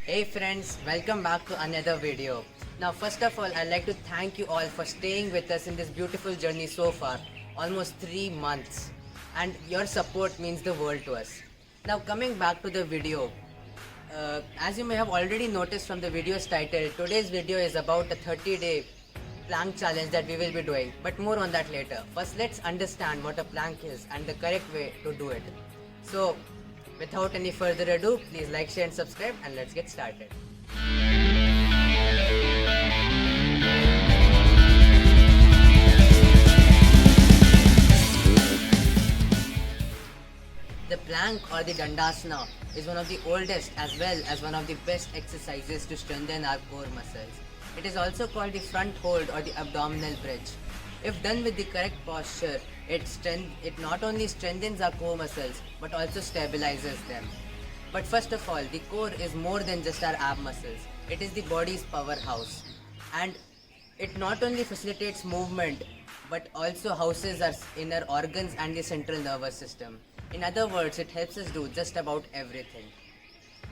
Hey friends, welcome back to another video. Now first of all, I'd like to thank you all for staying with us in this beautiful journey so far, almost 3 months. And your support means the world to us. Now coming back to the video, as you may have already noticed from the video's title, today's video is about a 30-day plank challenge that we will be doing, but more on that later. First, let's understand what a plank is and the correct way to do it. So, without any further ado, please like, share and subscribe and let's get started. The plank or the Dandasana is one of the oldest as well as one of the best exercises to strengthen our core muscles. It is also called the front hold or the abdominal bridge. If done with the correct posture, it not only strengthens our core muscles but also stabilizes them. But first of all, the core is more than just our ab muscles. It is the body's powerhouse. And it not only facilitates movement but also houses our inner organs and the central nervous system. In other words, it helps us do just about everything.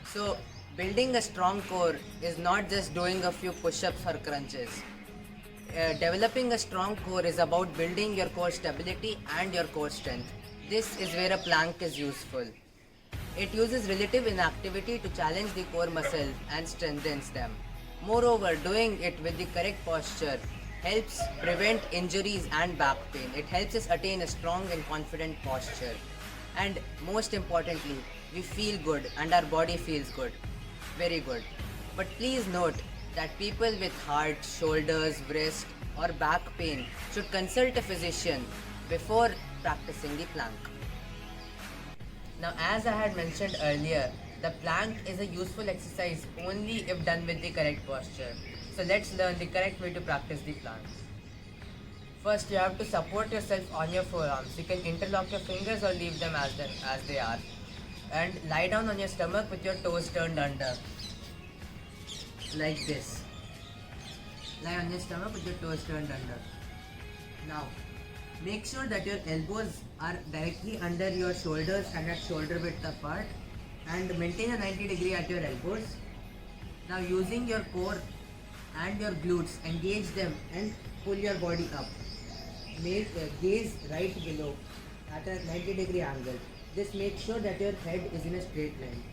So, building a strong core is not just doing a few push-ups or crunches. Developing a strong core is about building your core stability and your core strength. This is where a plank is useful. It uses relative inactivity to challenge the core muscle and strengthens them. Moreover, doing it with the correct posture helps prevent injuries and back pain. It helps us attain a strong and confident posture. And most importantly, we feel good and our body feels good. Very good. But please note that people with heart, shoulders, wrist or back pain should consult a physician before practicing the plank. Now, as I had mentioned earlier, the plank is a useful exercise only if done with the correct posture. So let's learn the correct way to practice the plank. First, you have to support yourself on your forearms. You can interlock your fingers or leave them as they are. And lie down on your stomach with your toes turned under. Like this. Lie on your stomach with your toes turned under. Now, make sure that your elbows are directly under your shoulders and at shoulder width apart. And maintain a 90 degree at your elbows. Now, using your core and your glutes, engage them and pull your body up. Gaze right below at a 90 degree angle. This makes sure that your head is in a straight line.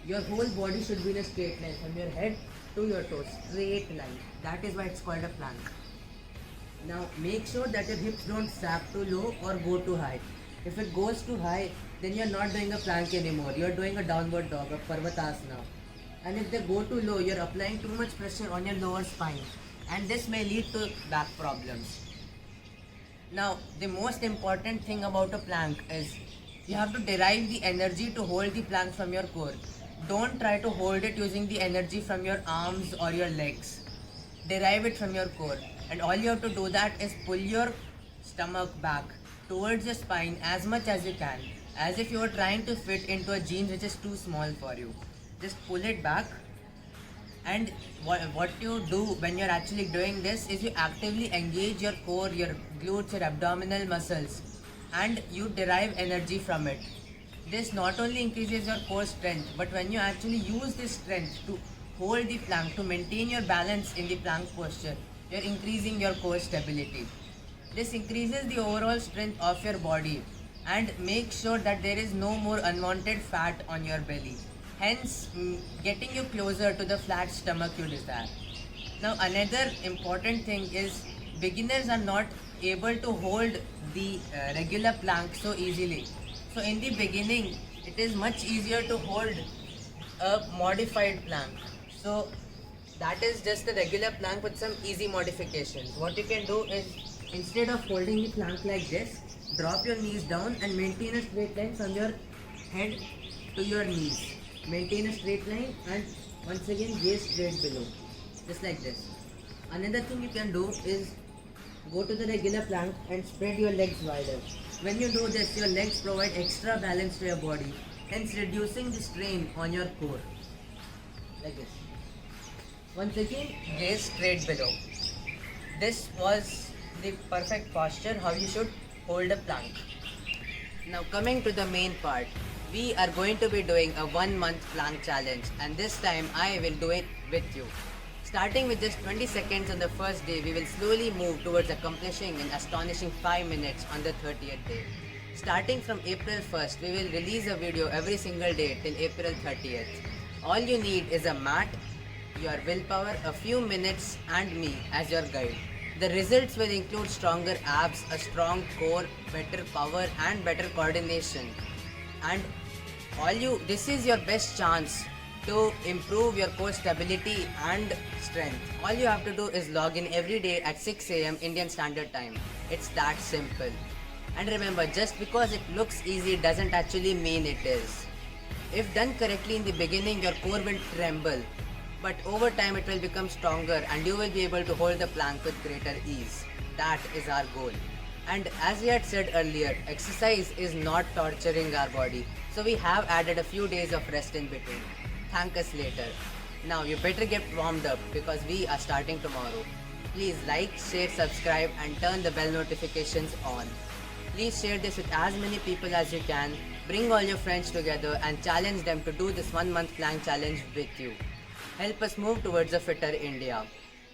Your whole body should be in a straight line from your head to your toes. Straight line. That is why it's called a plank. Now make sure that your hips don't sag too low or go too high. If it goes too high, then you're not doing a plank anymore. You're doing a downward dog, a Parvatasana. And if they go too low, you're applying too much pressure on your lower spine. And this may lead to back problems. Now, the most important thing about a plank is you have to derive the energy to hold the plank from your core. Don't try to hold it using the energy from your arms or your legs. Derive it from your core. And all you have to do that is pull your stomach back towards your spine as much as you can. As if you were trying to fit into a jeans which is too small for you. Just pull it back. And what you do when you're actually doing this is you actively engage your core, your glutes, your abdominal muscles and you derive energy from it. This not only increases your core strength, but when you actually use this strength to hold the plank, to maintain your balance in the plank posture, you're increasing your core stability. This increases the overall strength of your body and makes sure that there is no more unwanted fat on your belly. Hence, getting you closer to the flat stomach you desire. Now, another important thing is beginners are not able to hold the regular plank so easily. So, in the beginning, it is much easier to hold a modified plank. So, that is just a regular plank with some easy modifications. What you can do is, instead of holding the plank like this, drop your knees down and maintain a straight line from your head to your knees. Maintain a straight line and once again gaze straight below, just like this. Another thing you can do is go to the regular plank and spread your legs wider. When you do this, your legs provide extra balance to your body, hence reducing the strain on your core, like this. Once again, gaze straight below. This was the perfect posture how you should hold a plank. Now coming to the main part, We are going to be doing a 1 month plank challenge, and this time I will do it with you. Starting with just 20 seconds on the first day, we will slowly move towards accomplishing an astonishing 5 minutes on the 30th day. Starting from April 1st, we will release a video every single day till April 30th. All you need is a mat, your willpower, a few minutes, and me as your guide. The results will include stronger abs, a strong core, better power, and better coordination. And this is your best chance to improve your core stability and strength. All you have to do is log in every day at 6 a.m. Indian Standard Time. It's that simple. And remember, just because it looks easy doesn't actually mean it is. If done correctly in the beginning, your core will tremble, but over time it will become stronger and you will be able to hold the plank with greater ease. That is our goal. And as we had said earlier, exercise is not torturing our body, so we have added a few days of rest in between. Thank us later. Now you better get warmed up because we are starting tomorrow. Please like, share, subscribe and turn the bell notifications on. Please share this with as many people as you can. Bring all your friends together and challenge them to do this 1 month plank challenge with you. Help us move towards a fitter India.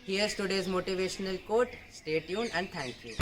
Here's today's motivational quote. Stay tuned and thank you.